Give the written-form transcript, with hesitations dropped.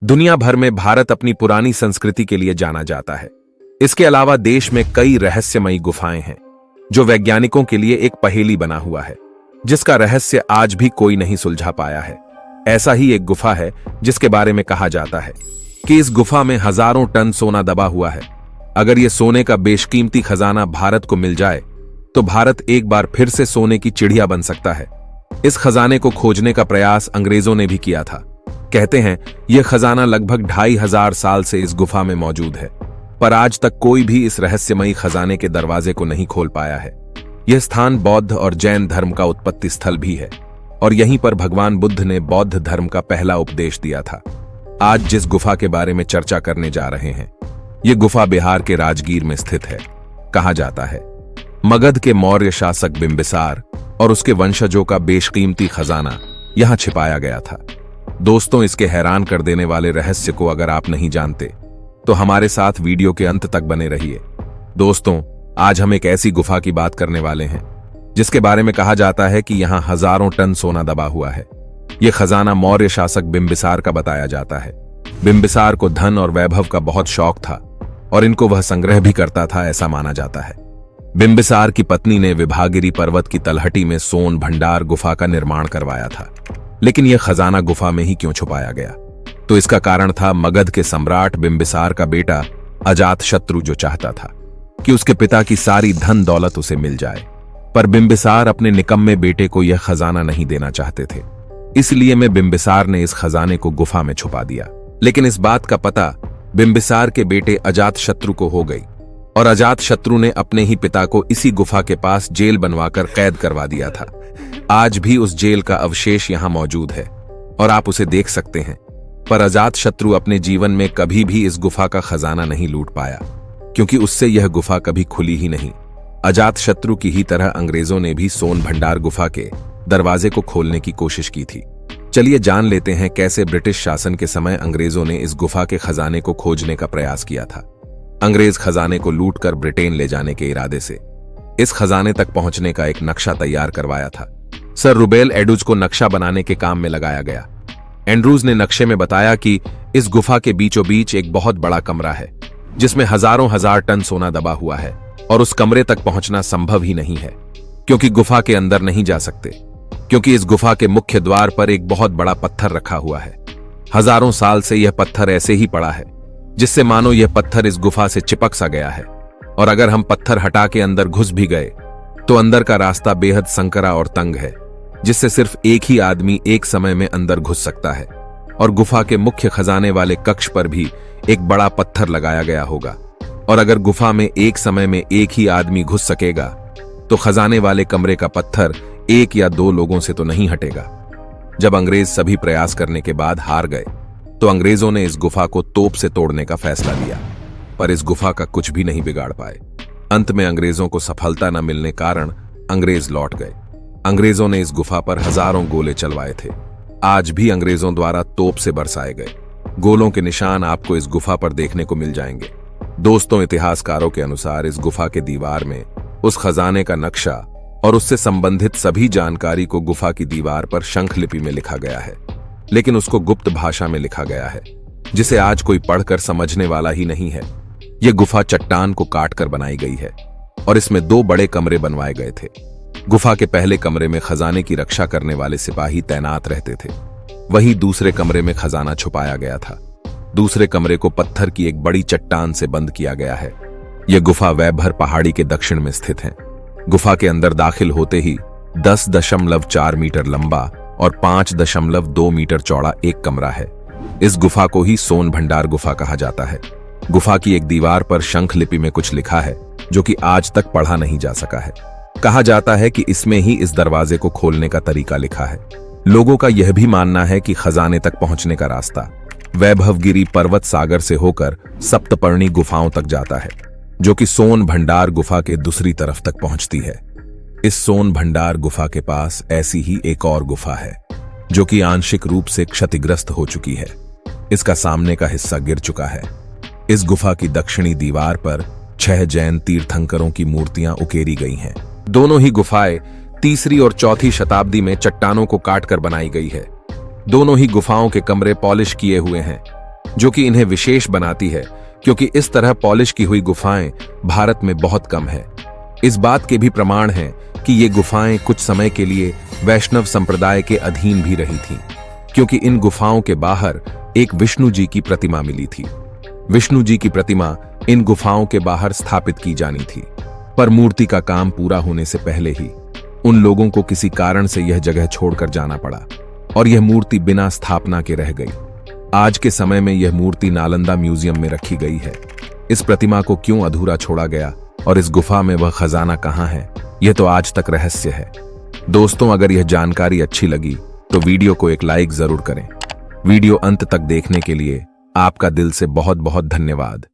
दुनिया भर में भारत अपनी पुरानी संस्कृति के लिए जाना जाता है। इसके अलावा देश में कई रहस्यमयी गुफाएं हैं जो वैज्ञानिकों के लिए एक पहेली बना हुआ है, जिसका रहस्य आज भी कोई नहीं सुलझा पाया है। ऐसा ही एक गुफा है जिसके बारे में कहा जाता है कि इस गुफा में हजारों टन सोना दबा हुआ है। अगर यह सोने का बेशकीमती खजाना भारत को मिल जाए तो भारत एक बार फिर से सोने की चिड़िया बन सकता है। इस खजाने को खोजने का प्रयास अंग्रेजों ने भी किया था। कहते हैं यह खजाना लगभग 2500 साल से इस गुफा में मौजूद है, पर आज तक कोई भी इस रहस्यमयी खजाने के दरवाजे को नहीं खोल पाया है। यह स्थान बौद्ध और जैन धर्म का उत्पत्ति स्थल भी है और यहीं पर भगवान बुद्ध ने बौद्ध धर्म का पहला उपदेश दिया था। आज जिस गुफा के बारे में चर्चा करने जा रहे हैं, यह गुफा बिहार के राजगीर में स्थित है। कहा जाता है मगध के मौर्य शासक बिंबिसार और उसके वंशजों का बेशकीमती खजाना यहां छिपाया गया था। दोस्तों, इसके हैरान कर देने वाले रहस्य को अगर आप नहीं जानते तो हमारे साथ वीडियो के अंत तक बने रहिए। दोस्तों, आज हम एक ऐसी गुफा की बात करने वाले हैं जिसके बारे में कहा जाता है कि यहां हजारों टन सोना दबा हुआ है। यह खजाना मौर्य शासक बिंबिसार का बताया जाता है। बिंबिसार को धन और वैभव का बहुत शौक था और इनको वह संग्रह भी करता था, ऐसा माना जाता है। बिंबिसार की पत्नी ने विभागिरी पर्वत की तलहटी में सोन भंडार गुफा का निर्माण करवाया था, लेकिन यह खजाना गुफा में ही क्यों छुपाया गया? तो इसका कारण था मगध के सम्राट बिंबिसार का बेटा अजातशत्रु, जो चाहता था कि उसके पिता की सारी धन दौलत उसे मिल जाए। पर बिंबिसार अपने निकम्मे बेटे को यह खजाना नहीं देना चाहते थे, इसलिए में बिंबिसार ने इस खजाने को गुफा में छुपा दिया। लेकिन इस बात का पता बिंबिसार के बेटे अजातशत्रु को हो गई और अजातशत्रु ने अपने ही पिता को इसी गुफा के पास जेल बनवाकर कैद करवा दिया था। आज भी उस जेल का अवशेष यहां मौजूद है और आप उसे देख सकते हैं। पर अजातशत्रु अपने जीवन में कभी भी इस गुफा का खजाना नहीं लूट पाया, क्योंकि उससे यह गुफा कभी खुली ही नहीं। अजातशत्रु की ही तरह अंग्रेजों ने भी सोन भंडार गुफा के दरवाजे को खोलने की कोशिश की थी। चलिए जान लेते हैं कैसे ब्रिटिश शासन के समय अंग्रेजों ने इस गुफा के खजाने को खोजने का प्रयास किया था। अंग्रेज खजाने को लूटकर ब्रिटेन ले जाने के इरादे से इस खजाने तक पहुंचने का एक नक्शा तैयार करवाया था। सर रुबेल एंड्रूज को नक्शा बनाने के काम में लगाया गया। एंड्रूज ने नक्शे में बताया कि इस गुफा के बीचों बीच एक बहुत बड़ा कमरा है जिसमें हजारों हजार टन सोना दबा हुआ है और उस कमरे तक पहुंचना संभव ही नहीं है, क्योंकि गुफा के अंदर नहीं जा सकते, क्योंकि इस गुफा के मुख्य द्वार पर एक बहुत बड़ा पत्थर रखा हुआ है। हजारों साल से यह पत्थर ऐसे ही पड़ा है, जिससे मानो यह पत्थर इस गुफा से चिपक सा गया है, और अगर हम पत्थर हटा के अंदर घुस भी गए तो अंदर का रास्ता बेहद संकरा और तंग है, जिससे सिर्फ एक ही आदमी एक समय में अंदर घुस सकता है। और गुफा के मुख्य खजाने वाले कक्ष पर भी एक बड़ा पत्थर लगाया गया होगा, और अगर गुफा में एक समय में एक ही आदमी घुस सकेगा तो खजाने वाले कमरे का पत्थर एक या दो लोगों से तो नहीं हटेगा। जब अंग्रेज सभी प्रयास करने के बाद हार गए तो अंग्रेजों ने इस गुफा को तोप से तोड़ने का फैसला लिया, पर इस गुफा का कुछ भी नहीं बिगाड़ पाए। अंत में अंग्रेजों को सफलता न मिलने कारण अंग्रेज लौट गए। अंग्रेजों ने इस गुफा पर हजारों गोले चलवाए थे। आज भी अंग्रेजों द्वारा तोप से बरसाए गए गोलों के निशान आपको इस गुफा पर देखने को मिल जाएंगे। दोस्तों, इतिहासकारों के अनुसार इस गुफा के दीवार में उस खजाने का नक्शा और उससे संबंधित सभी जानकारी को गुफा की दीवार पर शंखलिपि में लिखा गया है, लेकिन उसको गुप्त भाषा में लिखा गया है, जिसे आज कोई पढ़कर समझने वाला ही नहीं है। यह गुफा चट्टान को काटकर बनाई गई है और इसमें 2 बड़े कमरे बनवाए गए थे। गुफा के पहले कमरे में खजाने की रक्षा करने वाले सिपाही तैनात रहते थे, वहीं दूसरे कमरे में खजाना छुपाया गया था। दूसरे कमरे को पत्थर की एक बड़ी चट्टान से बंद किया गया है। यह गुफा वैभर पहाड़ी के दक्षिण में स्थित है। गुफा के अंदर दाखिल होते ही 10.4 मीटर लंबा और 5.2 मीटर चौड़ा एक कमरा है। इस गुफा को ही सोन भंडार गुफा कहा जाता है। गुफा की एक दीवार पर शंखलिपि में कुछ लिखा है जो कि आज तक पढ़ा नहीं जा सका है। कहा जाता है कि इसमें ही इस दरवाजे को खोलने का तरीका लिखा है। लोगों का यह भी मानना है कि खजाने तक पहुंचने का रास्ता वैभवगिरी पर्वत सागर से होकर सप्तपर्णी गुफाओं तक जाता है, जो कि सोन भंडार गुफा के दूसरी तरफ तक पहुंचती है। इस सोन भंडार गुफा के पास ऐसी ही एक और गुफा है जो कि आंशिक रूप से क्षतिग्रस्त हो चुकी है। इसका सामने का हिस्सा गिर चुका है। इस गुफा की दक्षिणी दीवार पर 6 जैन तीर्थंकरों की मूर्तियां उकेरी गई हैं। दोनों ही गुफाएं 3री और 4थी शताब्दी में चट्टानों को काटकर बनाई गई है। दोनों ही गुफाओं के कमरे पॉलिश किए हुए हैं जो कि इन्हें विशेष बनाती है, क्योंकि इस तरह पॉलिश की हुई गुफाएं भारत में बहुत कम है। इस बात के भी प्रमाण हैं कि ये गुफाएं कुछ समय के लिए वैष्णव संप्रदाय के अधीन भी रही थीं, क्योंकि इन गुफाओं के बाहर एक विष्णु जी की प्रतिमा मिली थी। विष्णु जी की प्रतिमा इन गुफाओं के बाहर स्थापित की जानी थी, पर मूर्ति का काम पूरा होने से पहले ही उन लोगों को किसी कारण से यह जगह छोड़कर जाना पड़ा और यह मूर्ति बिना स्थापना के रह गई। आज के समय में यह मूर्ति नालंदा म्यूजियम में रखी गई है। इस प्रतिमा को क्यों अधूरा छोड़ा गया और इस गुफा में वह खजाना कहां है, यह तो आज तक रहस्य है। दोस्तों, अगर यह जानकारी अच्छी लगी तो वीडियो को एक लाइक जरूर करें। वीडियो अंत तक देखने के लिए आपका दिल से बहुत बहुत धन्यवाद।